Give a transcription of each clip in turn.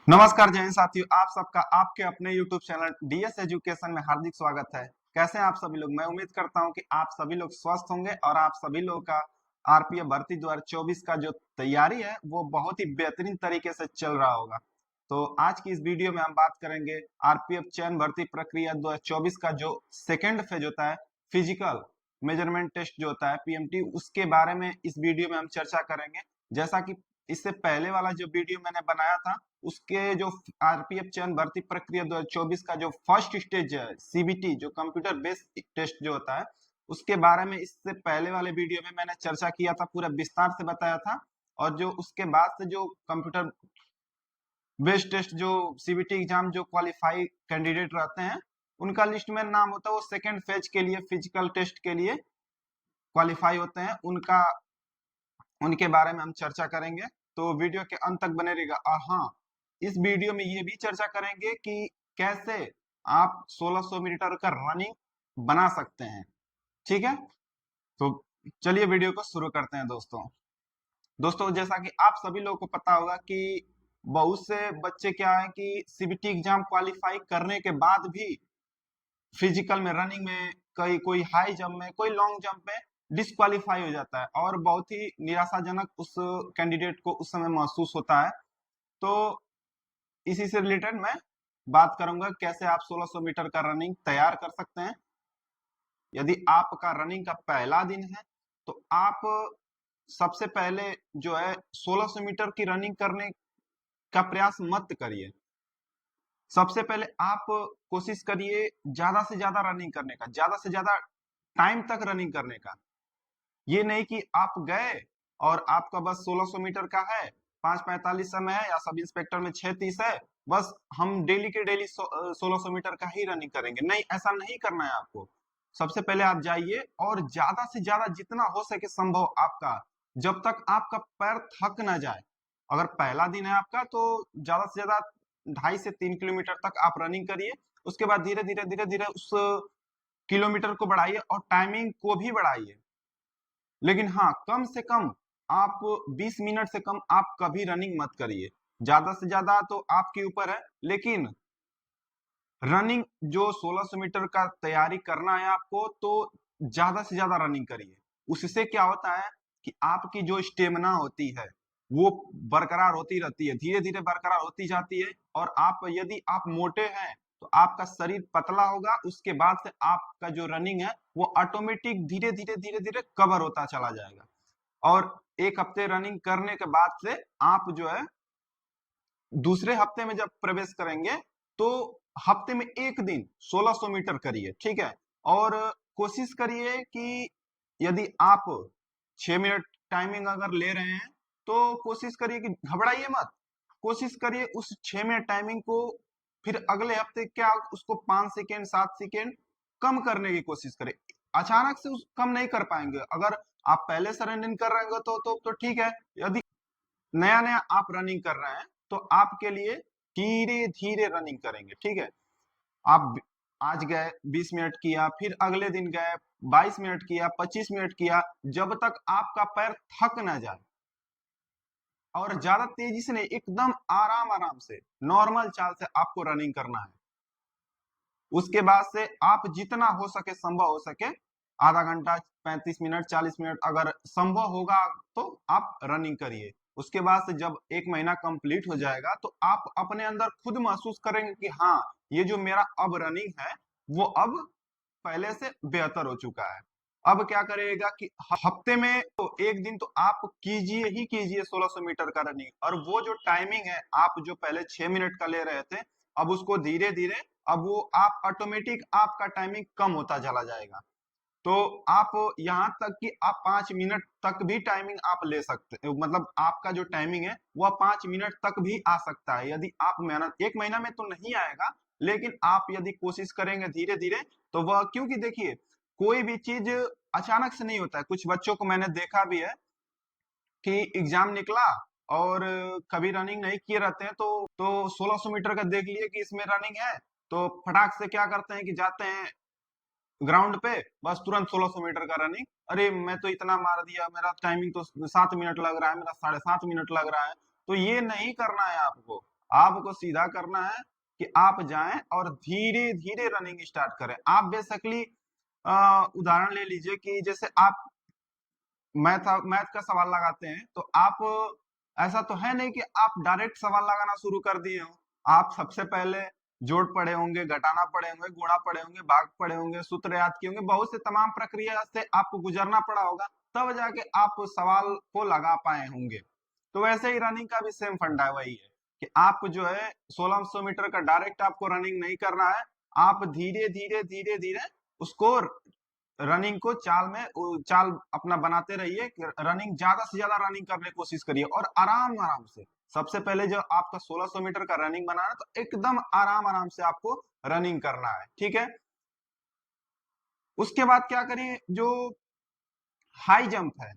नमस्कार जय हिंद साथियों, आप सबका आपके अपने YouTube चैनल डीएस एजुकेशन में हार्दिक स्वागत है। कैसे हैं आप सभी लोग? मैं उम्मीद करता हूं कि आप सभी लोग स्वस्थ होंगे और आप सभी लोगों का आरपीएफ भर्ती 2024 का जो तैयारी है वो बहुत ही बेहतरीन तरीके से चल रहा होगा। तो आज की इस वीडियो में हम बात करेंगे आरपीएफ चयन भर्ती प्रक्रिया 2024 का जो सेकेंड फेज होता है, फिजिकल मेजरमेंट टेस्ट जो होता है पीएमटी, उसके बारे में इस वीडियो में हम चर्चा करेंगे। जैसा कि इससे पहले वाला जो वीडियो मैंने बनाया था उसके जो आरपीएफ चयन भर्ती प्रक्रिया 2024 का जो फर्स्ट स्टेज है सीबीटी, जो कंप्यूटर बेस्ड टेस्ट जो होता है, उसके बारे में इससे पहले वाले वीडियो में मैंने चर्चा किया था, पूरा विस्तार से बताया था। और जो उसके बाद से जो कंप्यूटर बेस्ड टेस्ट जो सीबीटी एग्जाम जो क्वालिफाई कैंडिडेट रहते हैं उनका लिस्ट में नाम होता है, वो सेकेंड फेज के लिए फिजिकल टेस्ट के लिए क्वालिफाई होते हैं, उनका उनके बारे में हम चर्चा करेंगे। तो वीडियो के अंत तक बने रहिएगा। और हाँ, इस वीडियो में ये भी चर्चा करेंगे कि कैसे आप 1600 मीटर का रनिंग बना सकते हैं। ठीक है, तो चलिए वीडियो को शुरू करते हैं दोस्तों। दोस्तों, जैसा कि आप सभी लोगों को पता होगा कि बहुत से बच्चे क्या है कि सीबीटी एग्जाम क्वालिफाई करने के बाद भी फिजिकल में, रनिंग में, कोई हाई जंप में, कोई लॉन्ग जंप में डिस्क्वालीफाई हो जाता है और बहुत ही निराशाजनक उस कैंडिडेट को उस समय महसूस होता है। तो इसी से रिलेटेड मैं बात करूंगा कैसे आप 1600 मीटर का रनिंग तैयार कर सकते हैं। यदि आपका रनिंग का पहला दिन है तो आप सबसे पहले जो है 1600 मीटर की रनिंग करने का प्रयास मत करिए। सबसे पहले आप कोशिश करिए ज्यादा से ज्यादा रनिंग करने का, ज्यादा से ज्यादा टाइम तक रनिंग करने का। ये नहीं कि आप गए और आपका बस 1600 मीटर का है, 5:45 समय है या सब इंस्पेक्टर में 6:30 है, बस हम डेली के डेली 1600 मीटर का ही रनिंग करेंगे। नहीं, ऐसा नहीं करना है आपको। सबसे पहले आप जाइए और ज्यादा से ज्यादा जितना हो सके संभव आपका, जब तक आपका पैर थक ना जाए। अगर पहला दिन है आपका तो ज्यादा से ज्यादा 2.5 से 3 किलोमीटर तक आप रनिंग करिए। उसके बाद धीरे धीरे उस किलोमीटर को बढ़ाइए और टाइमिंग को भी बढ़ाइए। लेकिन हाँ, कम से कम आप 20 मिनट से कम आप कभी रनिंग मत करिए। ज्यादा से ज्यादा तो आपके ऊपर है, लेकिन रनिंग जो 1600 मीटर का तैयारी करना है आपको, तो ज्यादा से ज्यादा रनिंग करिए। उससे क्या होता है कि आपकी जो स्टेमिना होती है वो बरकरार होती रहती है, धीरे धीरे बरकरार होती जाती है। और आप यदि आप मोटे हैं तो आपका शरीर पतला होगा, उसके बाद से आपका जो रनिंग है वो ऑटोमेटिक धीरे धीरे कवर होता चला जाएगा। और एक हफ्ते रनिंग करने के बाद से आप जो है दूसरे हफ्ते में जब प्रवेश करेंगे तो हफ्ते में एक दिन 1600 मीटर करिए। ठीक है, और कोशिश करिए कि यदि आप 6 मिनट टाइमिंग अगर ले रहे हैं तो कोशिश करिए कि घबराइए मत। कोशिश करिए उस 6 मिनट टाइमिंग को फिर अगले हफ्ते क्या उसको 5 सेकेंड 7 सेकेंड कम करने की कोशिश करें। अचानक से उस कम नहीं कर पाएंगे। अगर आप पहले से रनिंग कर रहे हो तो ठीक है। यदि नया नया आप रनिंग कर रहे हैं तो आपके लिए धीरे धीरे रनिंग करेंगे। ठीक है, आप आज गए 20 मिनट किया, फिर अगले दिन गए 22 मिनट किया, 25 मिनट किया, जब तक आपका पैर थक ना जाए। और ज्यादा तेजी से नहीं, एकदम आराम आराम से नॉर्मल चाल से आपको रनिंग करना है। उसके बाद से आप जितना हो सके, संभव हो सके, आधा घंटा, 35 मिनट, 40 मिनट अगर संभव होगा तो आप रनिंग करिए। उसके बाद से जब 1 महीना कंप्लीट हो जाएगा तो आप अपने अंदर खुद महसूस करेंगे कि हाँ, ये जो मेरा अब रनिंग है वो अब पहले से बेहतर हो चुका है। अब क्या करेगा कि हफ्ते में तो एक दिन तो आप कीजिए ही कीजिए 1600 मीटर का रनिंग। और वो जो टाइमिंग है आप जो पहले 6 मिनट का ले रहे थे, अब उसको धीरे धीरे, अब वो आप ऑटोमेटिक आपका टाइमिंग कम होता चला जाएगा। तो आप यहाँ तक कि आप 5 मिनट तक भी टाइमिंग आप ले सकते, मतलब आपका जो टाइमिंग है वह 5 मिनट तक भी आ सकता है यदि आप मेहनत। 1 महीना में तो नहीं आएगा, लेकिन आप यदि कोशिश करेंगे धीरे धीरे तो वह, क्योंकि देखिए कोई भी चीज अचानक से नहीं होता है। कुछ बच्चों को मैंने देखा भी है कि एग्जाम निकला और कभी रनिंग नहीं किए रहते हैं, तो 1600 मीटर का देख लिए कि इसमें रनिंग है तो फटाक से क्या करते हैं कि जाते हैं ग्राउंड पे, बस तुरंत 1600 मीटर का रनिंग। अरे मैं तो इतना मार दिया, मेरा टाइमिंग तो 7 मिनट लग रहा है, मेरा 7.5 मिनट लग रहा है। तो ये नहीं करना है आपको। आपको सीधा करना है कि आप जाएं और धीरे धीरे रनिंग स्टार्ट करें। आप बेसिकली उदाहरण ले लीजिए कि जैसे आप मैथ का सवाल लगाते हैं, तो आप ऐसा तो है नहीं कि आप डायरेक्ट सवाल लगाना शुरू कर दिए हो। आप सबसे पहले जोड़ पढ़े होंगे, घटाना पढ़े होंगे, गुणा पढ़े होंगे, भाग पढ़े होंगे, सूत्र याद किए होंगे, बहुत से तमाम प्रक्रिया से आपको गुजरना पड़ा होगा, तब जाके आप सवाल को लगा पाए होंगे। तो वैसे ही रनिंग का भी सेम फंडा है, वही है कि आप जो है 1600 मीटर का डायरेक्ट आपको रनिंग नहीं करना है। आप धीरे धीरे धीरे धीरे उसको रनिंग को चाल अपना बनाते रहिए। रनिंग ज्यादा से ज्यादा रनिंग करने की कोशिश करिए और आराम आराम से। सबसे पहले जो आपका 1600 मीटर का रनिंग बनाना है, तो एकदम आराम आराम से आपको रनिंग करना है, ठीक है। उसके बाद क्या करिए, जो हाई जंप है,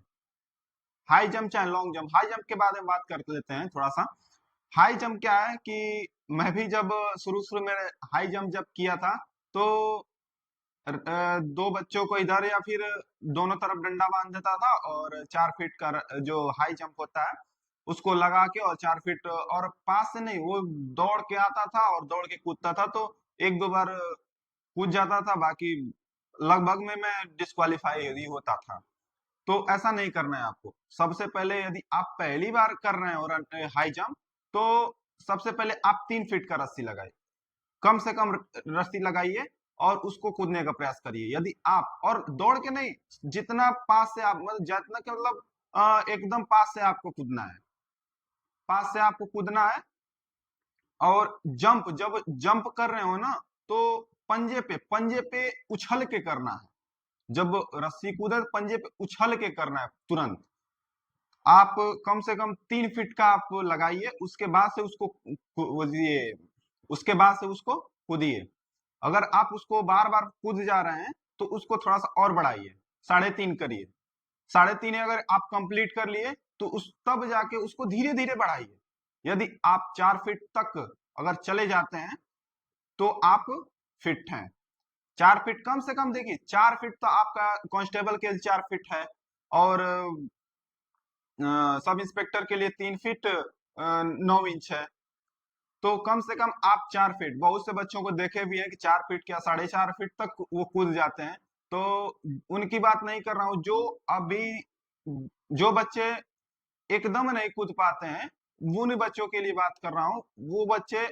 हाई जंप चाहे लॉन्ग जंप, हाई जंप के बारे में बात कर लेते हैं थोड़ा सा। हाई जंप क्या है कि मैं भी जब शुरू शुरू में हाई जंप जब किया था, तो दो बच्चों को इधर या फिर दोनों तरफ डंडा बांध देता था और 4 फीट का जो हाई जंप होता है उसको लगा के, और 4 फीट और पास से नहीं, वो दौड़ के आता था और दौड़ के कूदता था, तो एक दो बार कूद जाता था, बाकी लगभग में मैं डिस्क्वालीफाई ही होता था। तो ऐसा नहीं करना है आपको। सबसे पहले यदि आप पहली बार कर रहे हो हाई जंप, तो सबसे पहले आप 3 फीट का रस्सी लगाइए, कम से कम रस्सी लगाइए और उसको कूदने का प्रयास करिए। यदि आप, और दौड़ के नहीं, जितना पास से आप, मतलब जितना के मतलब एकदम पास से आपको कूदना है, पास से आपको कूदना है। और जंप, जब जंप कर रहे हो ना, तो पंजे पे उछल के करना है। जब रस्सी कूदे तो पंजे पे उछल के करना है तुरंत। आप कम से कम 3 फीट का आप लगाइए, उसके बाद से उसको ये उसके बाद से उसको कूदिए। अगर आप उसको बार बार कूद जा रहे हैं, तो उसको थोड़ा सा और बढ़ाइए, 3.5 करिए। 3.5 अगर आप कंप्लीट कर लिए, तो उस तब जाके उसको धीरे धीरे बढ़ाइए। यदि आप 4 फीट तक अगर चले जाते हैं, तो आप फिट हैं। 4 फीट कम से कम, देखिए 4 फीट तो आपका कांस्टेबल के लिए 4 फीट है, और सब इंस्पेक्टर के लिए 3 फीट 9 इंच है। तो कम से कम आप 4 फीट, बहुत से बच्चों को देखे भी हैं कि 4 फीट क्या 4.5 फीट तक वो कूद जाते हैं। तो उनकी बात नहीं कर रहा हूँ, जो अभी जो बच्चे एकदम नहीं कूद पाते हैं, उन बच्चों के लिए बात कर रहा हूँ। वो बच्चे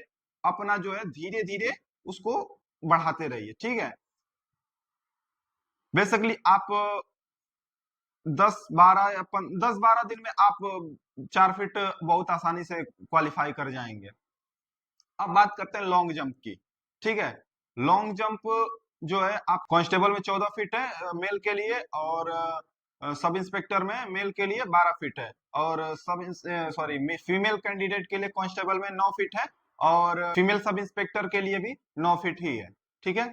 अपना जो है धीरे धीरे उसको बढ़ाते रहिए, ठीक है। बेसिकली आप 10-12 दिन में आप 4 फीट बहुत आसानी से क्वालिफाई कर जाएंगे। अब बात करते हैं लॉन्ग जंप की, ठीक है। लॉन्ग जंप जो है, आप कांस्टेबल में 14 फीट है मेल के लिए, और सब इंस्पेक्टर में मेल के लिए 12 फीट है, और सॉरी फीमेल कैंडिडेट के लिए कांस्टेबल में 9 फीट है, और फीमेल सब इंस्पेक्टर के लिए भी 9 फीट ही है, ठीक है।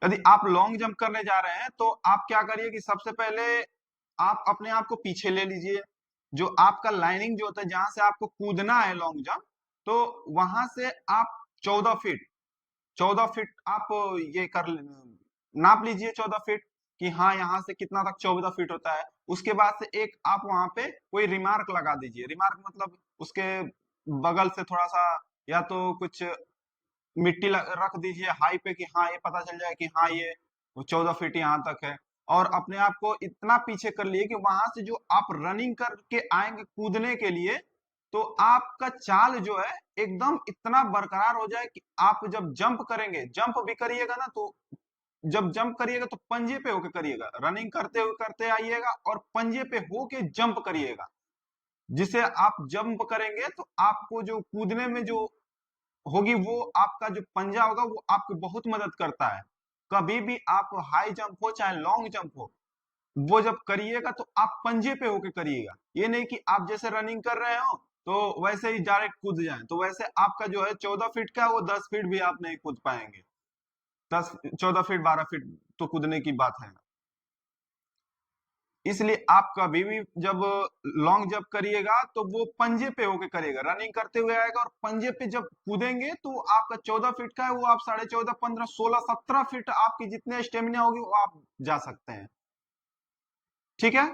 यदि आप लॉन्ग जंप करने जा रहे हैं, तो आप क्या करिए कि सबसे पहले आप अपने आप को पीछे ले लीजिए। जो आपका लाइनिंग जो होता है, जहां से आपको कूदना है लॉन्ग जंप, तो वहां से आप 14 फीट, 14 फीट आप ये कर नाप लीजिए 14 फीट, कि हाँ यहाँ से कितना तक 14 फीट होता है। उसके बाद से एक आप वहां पे कोई रिमार्क लगा दीजिए। रिमार्क मतलब उसके बगल से थोड़ा सा, या तो कुछ मिट्टी रख दीजिए हाई पे, कि हाँ ये पता चल जाए कि हाँ ये 14 फीट यहाँ तक है। और अपने आप को इतना पीछे कर लिए कि वहां से जो आप रनिंग करके आएंगे कूदने के लिए, तो आपका चाल जो है एकदम इतना बरकरार हो जाए कि आप जब जंप करेंगे, जंप भी करिएगा ना, तो जब जंप करिएगा तो पंजे पे होके करिएगा। रनिंग करते हुए करते आइएगा और पंजे पे होके जंप करिएगा। जिसे आप जंप करेंगे, तो आपको जो कूदने में जो होगी, वो आपका जो पंजा होगा वो आपकी बहुत मदद करता है। कभी भी आप हाई जंप हो चाहे लॉन्ग जंप हो, वो जब करिएगा तो आप पंजे पे होके करिएगा। ये नहीं कि आप जैसे रनिंग कर रहे हो तो वैसे ही डायरेक्ट कूद जाएं, तो वैसे आपका जो है 14 फीट का, वो 10 फीट भी आप नहीं कूद पाएंगे। 14 फीट 12 फीट तो कूदने की बात है। इसलिए आप कभी भी जब लॉन्ग जंप करिएगा, तो वो पंजे पे होके करिएगा, रनिंग करते हुए आएगा, और पंजे पे जब कूदेंगे तो आपका 14 फीट का है, वो आप 14.5 15 16 17 फीट आपकी जितने स्टेमिना होगी वो आप जा सकते हैं, ठीक है।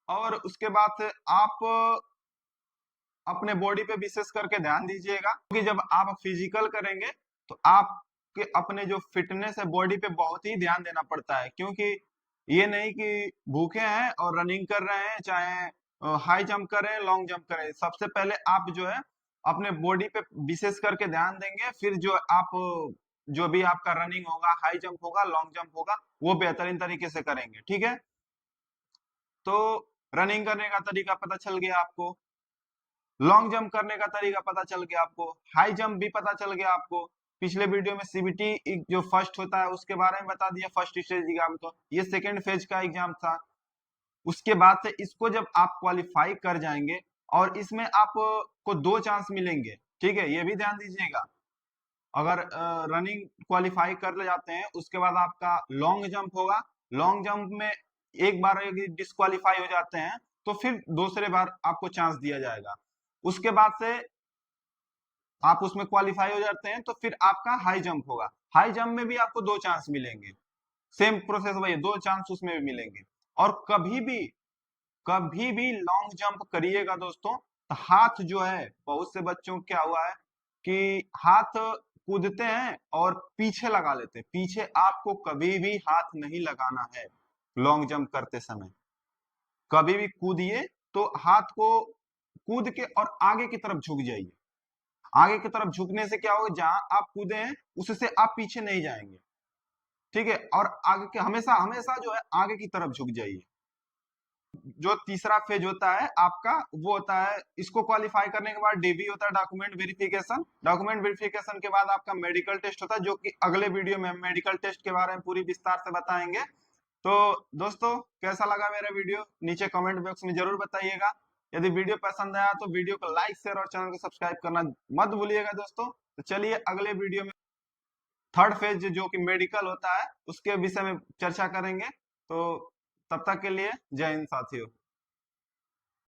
और उसके बाद से आप अपने बॉडी पे विशेष करके ध्यान दीजिएगा, क्योंकि जब आप फिजिकल करेंगे तो आपके अपने जो फिटनेस है बॉडी पे बहुत ही ध्यान देना पड़ता है। क्योंकि ये नहीं कि भूखे हैं और रनिंग कर रहे हैं, चाहे हाई जंप करें लॉन्ग जंप करें, सबसे पहले आप जो है अपने बॉडी पे विशेष करके ध्यान देंगे, फिर जो आप जो भी आपका रनिंग होगा, हाई जंप होगा, लॉन्ग जंप होगा, वो बेहतरीन तरीके से करेंगे। ठीक है, तो रनिंग करने का तरीका पता चल गया आपको, लॉन्ग जंप करने का तरीका पता चल गया आपको, हाई जंप भी पता चल गया आपको। पिछले वीडियो में सीबीटी जो फर्स्ट होता है उसके बारे में बता दिया, फर्स्ट स्टेज एग्जाम, तो ये सेकेंड फेज का एग्जाम था। उसके बाद से इसको जब आप क्वालिफाई कर जाएंगे और इसमें आपको 2 चांस मिलेंगे। ठीक है, ये भी ध्यान दीजिएगा। अगर रनिंग क्वालिफाई कर ले जाते हैं, उसके बाद आपका लॉन्ग जंप होगा। लॉन्ग जंप में एक बार डिस्क्वालीफाई हो जाते हैं तो फिर दूसरे बार आपको चांस दिया जाएगा। उसके बाद से आप उसमें क्वालिफाई हो जाते हैं तो फिर आपका हाई जंप होगा। हाई जंप में भी आपको 2 चांस मिलेंगे, सेम प्रोसेस वही, 2 चांस उसमें भी मिलेंगे। और कभी भी लॉन्ग जंप करिएगा दोस्तों, तो हाथ जो है, बहुत से बच्चों को क्या हुआ है कि हाथ कूदते हैं और पीछे लगा लेते हैं। पीछे आपको कभी भी हाथ नहीं लगाना है लॉन्ग जंप करते समय। कभी भी कूदिए तो हाथ को कूद के और आगे की तरफ झुक जाइए। आगे की तरफ झुकने से क्या होगा, जहां आप कूदे हैं उससे आप पीछे नहीं जाएंगे। ठीक है, और आगे के हमेशा हमेशा जो है आगे की तरफ झुक जाइए। जो तीसरा फेज होता है आपका, वो होता है, इसको क्वालिफाई करने के बाद डीबी होता है, डॉक्यूमेंट वेरिफिकेशन। डॉक्यूमेंट वेरिफिकेशन के बाद आपका मेडिकल टेस्ट होता है, जो कि अगले वीडियो में मेडिकल टेस्ट के बारे में पूरी विस्तार से बताएंगे। तो दोस्तों, कैसा लगा मेरा वीडियो नीचे कमेंट बॉक्स में जरूर बताइएगा। यदि वीडियो पसंद आया तो वीडियो को लाइक शेयर और चैनल को सब्सक्राइब करना मत भूलिएगा दोस्तों। तो चलिए अगले वीडियो में थर्ड फेज जो कि मेडिकल होता है उसके विषय में चर्चा करेंगे। तो तब तक के लिए जय हिंद साथियों।